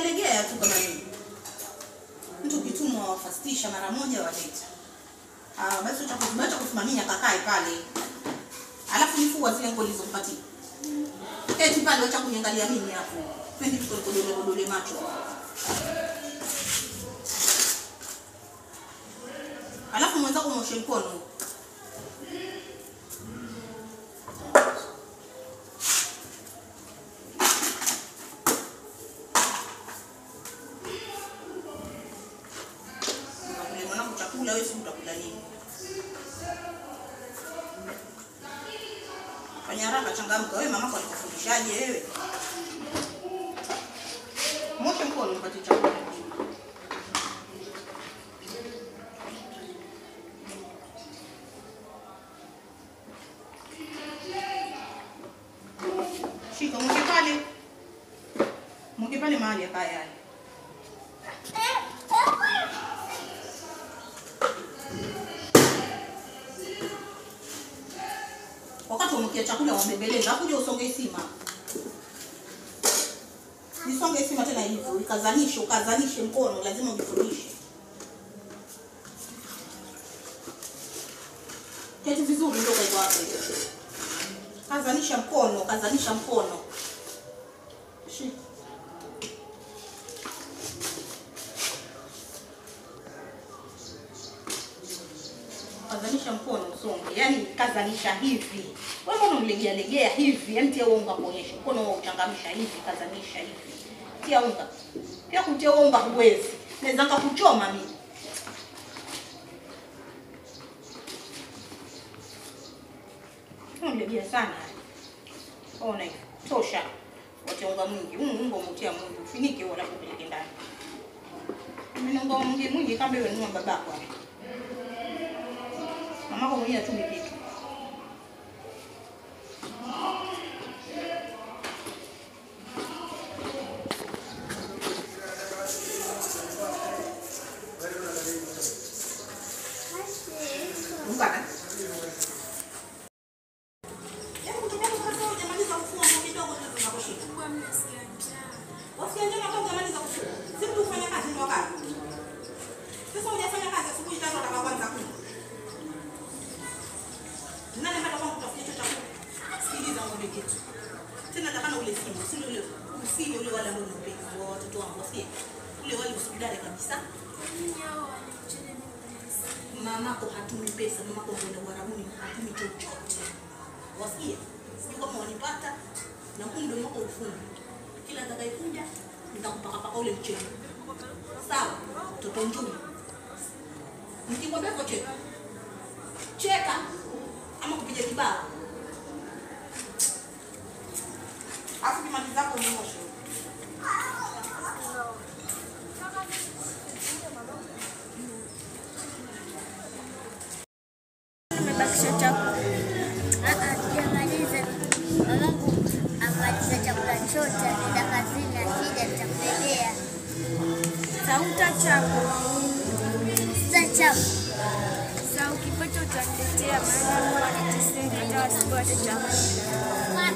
Legea tu kama nini. Mtu kitumwa wafastisha mara moja waleta. Basi utakubacha kusimamia kakae pale. Alafu nifua zile ngoli zilizompatia. Keti pale acha kuniangalia mimi hapo. Pendi tukodole macho. Alafu mwenzako moshe mkono. Chakula wewe utakula nini? Fanya haraka, changamka. Wewe mamako alikufundishaje wewe? Moshe mkono mpate chakula. Shika mke pale mahali akaya. Wakati unakia chakula wambebeleza, hakuja usonge sima. Nisonge sima tena hivyo, ukazanishe mkono, lazima ujifundishe. Keti vizuri ndio kwa hapo. Kazanisha mkono. Shika. Kazanisha mkono usonge. Yaani kazanisha hivi. Wewe mbona unlegea hivi? Yaani tia unga kuonyesha. Mkono wao uchangamisha hivi, kazanisha hivi. Tia unga. Pia kutia unga huwezi. Naweza kukuchoma mimi. Unlegea sana. Ona hivi. Tosha. Watia unga mwingi. Unga umetia mwingi. Ufinike wala kupeleke ndani. Mimi unga mwingi kama wewe ni babako hapo. Mamako mwenyewe atumepika. Mbona? Nani hata kama kutafutia chakula? Sikiliza ngombe kitu. Tena takana ule simu, usile ule wale ambao unapika kwa watoto wangu wasiye. Ule wale usidare kabisa. Mamako hatumi pesa, mamako kwenda Uarabuni hatumi chochote. Wasiye. Sio kama wanipata na kumbe mwako ufungi. Kila atakayekuja nitakupaka paka ule mchele. Sawa? Mtoto njuni. Nikikwambia kwa cheka ama kupiga kibao. Afu kimaliza zako mwisho. Nimebakisha chakula. Sijamaliza. Mamangu amaliza chakula chote, anaenda kazini, akija nitampelea. Sitachapu. Sasa ukipata utaniletea, maana huwa niteseka hata wasipate chakula.